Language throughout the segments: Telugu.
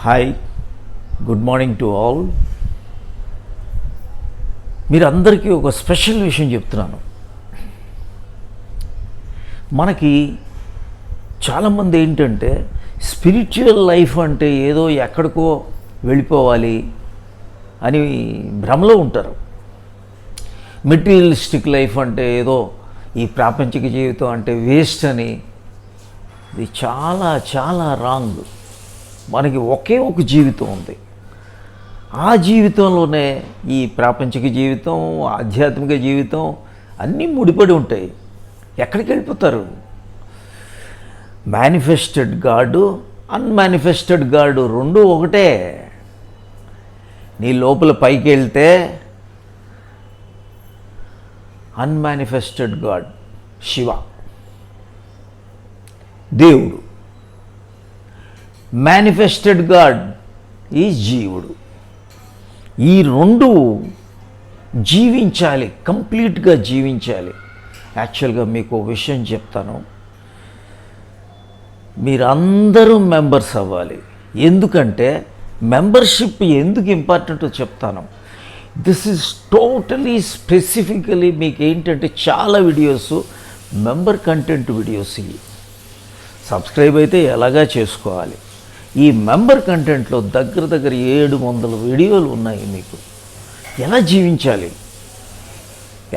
Hi, good morning to all. మీరందరికీ ఒక స్పెషల్ విషయం చెప్తున్నాను. మనకి చాలామంది ఏంటంటే స్పిరిచువల్ లైఫ్ అంటే ఏదో ఎక్కడికో వెళ్ళిపోవాలి అని భ్రమలో ఉంటారు. మెటీరియలిస్టిక్ లైఫ్ అంటే ఏదో ఈ ప్రాపంచిక జీవితం అంటే వేస్ట్ అని. ఇది చాలా చాలా రాంగ్. మనకి ఒకే ఒక జీవితం ఉంది. ఆ జీవితంలోనే ఈ ప్రాపంచిక జీవితం, ఆధ్యాత్మిక జీవితం అన్నీ ముడిపడి ఉంటాయి. ఎక్కడికి వెళ్ళిపోతారు? మేనిఫెస్టెడ్ గాడు, అన్మానిఫెస్టెడ్ గాడు రెండు ఒకటే. నీ లోపల పైకి వెళ్తే అన్మానిఫెస్టెడ్ గాడ్ శివ, దేవుడు. మేనిఫెస్టెడ్ గాడ్ ఈ జీవుడు. ఈ రెండు జీవించాలి, కంప్లీట్గా జీవించాలి. యాక్చువల్గా మీకు విషయం చెప్తాను, మీరందరూ మెంబర్స్ అవ్వాలి. ఎందుకంటే మెంబర్షిప్ ఎందుకు ఇంపార్టెంటో చెప్తాను. దిస్ ఈజ్ టోటలీ స్పెసిఫికలీ మీకు ఏంటంటే చాలా వీడియోస్ మెంబర్ కంటెంట్ వీడియోస్. ఇవి సబ్స్క్రైబ్ అయితే ఎలాగా చేసుకోవాలి. ఈ మెంబర్ కంటెంట్లో దగ్గర 700 వీడియోలు ఉన్నాయి. మీకు ఎలా జీవించాలి,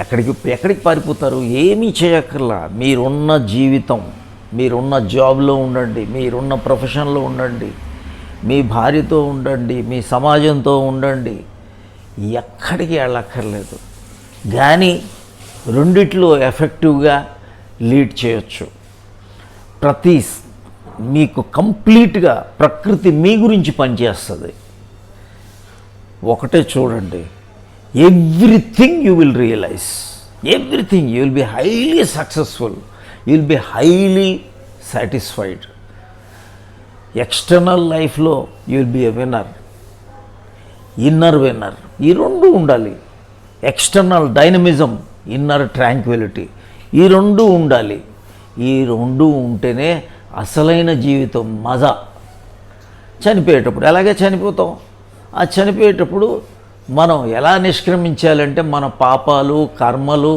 ఎక్కడికి పారిపోతారు, ఏమీ చేయక్కర్లా. మీరున్న జీవితం, మీరున్న జాబ్లో ఉండండి, మీరున్న ప్రొఫెషన్లో ఉండండి, మీ భార్యతో ఉండండి, మీ సమాజంతో ఉండండి, ఎక్కడికి వెళ్ళక్కర్లేదు. కానీ రెండిట్లో ఎఫెక్టివ్గా లీడ్ చేయొచ్చు. మీకు కంప్లీట్గా ప్రకృతి మీ గురించి పనిచేస్తుంది. ఒకటే చూడండి, everything you will realise, everything you will be highly successful, you will be highly satisfied. External లైఫ్లో you will be a winner, inner winner. ఈ రెండు ఉండాలి. ఎక్స్టర్నల్ డైనమిజం, ఇన్నర్ ట్రాంక్విలిటీ, ఈ రెండు ఉండాలి. ఈ రెండు ఉంటేనే అసలైన జీవితం మజా. చనిపోయేటప్పుడు ఎలాగే చనిపోతాం. ఆ చనిపోయేటప్పుడు మనం ఎలా నిష్క్రమించాలంటే మన పాపాలు, కర్మలు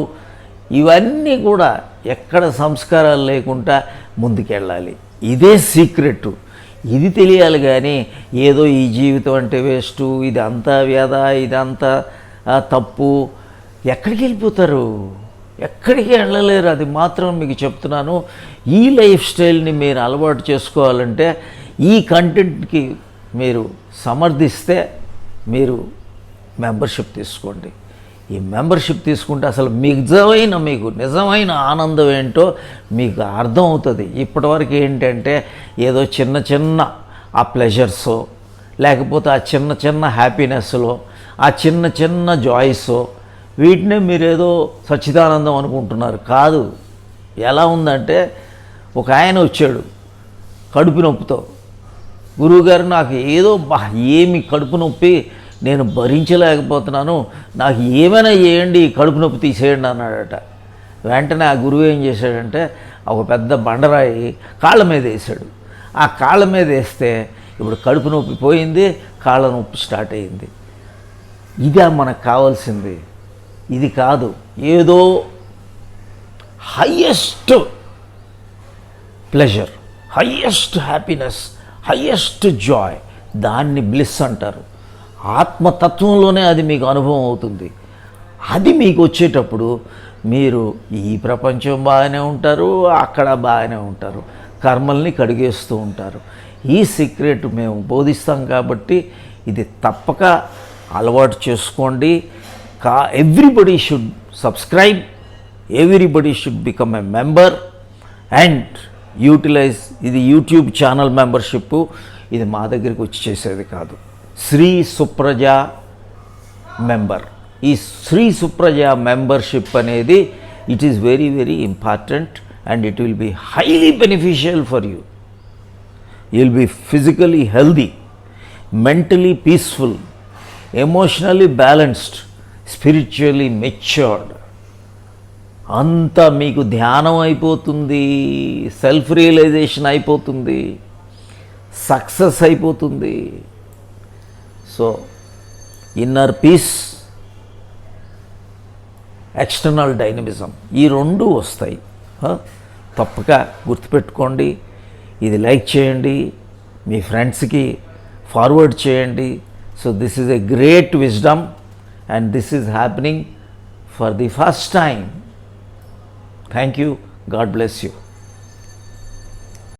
ఇవన్నీ కూడా ఎక్కడ సంస్కారాలు లేకుండా ముందుకెళ్ళాలి. ఇదే సీక్రెట్. ఇది తెలియాలి. కానీ ఏదో ఈ జీవితం అంటే వేస్టు, ఇది అంతా వ్యధ, ఇదంతా తప్పు, ఎక్కడికి వెళ్ళిపోతారు? ఎక్కడికి వెళ్ళలేరు. అది మాత్రం మీకు చెప్తున్నాను. ఈ లైఫ్ స్టైల్ని మీరు అలవాటు చేసుకోవాలంటే ఈ కంటెంట్కి మీరు సమర్థిస్తే మీరు మెంబర్షిప్ తీసుకోండి. ఈ మెంబర్షిప్ తీసుకుంటే అసలు మీకు నిజమైన ఆనందం ఏంటో మీకు అర్థం అవుతుంది. ఇప్పటివరకు ఏంటంటే ఏదో చిన్న ఆ ప్లెజర్సో, లేకపోతే ఆ చిన్న హ్యాపీనెస్లో, ఆ చిన్న జాయ్సో, వీటినే మీరేదో సచ్చిదానందం అనుకుంటున్నారు. కాదు. ఎలా ఉందంటే ఒక ఆయన వచ్చాడు కడుపు నొప్పితో. గురువుగారు, నాకు ఏదో ఏమి కడుపు నొప్పి, నేను భరించలేకపోతున్నాను, నాకు ఏమైనా చేయండి, కడుపు నొప్పి తీసేయండి అన్నాడట. వెంటనే ఆ గురువు ఏం చేశాడంటే ఒక పెద్ద బండరాయి కాళ్ళ మీద వేసాడు. ఆ కాళ్ళ మీద వేస్తే ఇప్పుడు కడుపు నొప్పి పోయింది, కాళ్ళ నొప్పి స్టార్ట్ అయింది. ఇదే మనకు కావాల్సింది. ఇది కాదు ఏదో highest pleasure, highest happiness, highest Joy, దాన్ని బ్లిస్ అంటారు. ఆత్మతత్వంలోనే అది మీకు అనుభవం అవుతుంది. అది మీకు వచ్చేటప్పుడు మీరు ఈ ప్రపంచం బాగానే ఉంటారు, అక్కడ బాగానే ఉంటారు, కర్మల్ని కడిగేస్తూ ఉంటారు. ఈ సీక్రెట్ మేము బోధిస్తాం కాబట్టి ఇది తప్పక అలవాటు చేసుకోండి. Everybody should subscribe, everybody should become a member and utilize. ఇది యూట్యూబ్ ఛానల్ మెంబర్షిప్. ఇది మా దగ్గరికి వచ్చి చేసేది కాదు. శ్రీ సుప్రజ మెంబర్. ఈ శ్రీ సుప్రజ మెంబర్షిప్ అనేది it is very very important and it will be highly beneficial for you. You will be physically healthy, mentally peaceful, emotionally balanced, spiritually matured. అంతా మీకు ధ్యానం అయిపోతుంది, సెల్ఫ్ రియలైజేషన్ అయిపోతుంది. సక్సెస్ అయిపోతుంది. So inner peace, external dynamism, ఈ రెండు వస్తాయి. తప్పక గుర్తుపెట్టుకోండి. ఇది లైక్ చేయండి, మీ ఫ్రెండ్స్కి ఫార్వర్డ్ చేయండి. So this is a great wisdom and this is happening for the first time. Thank you. God bless you.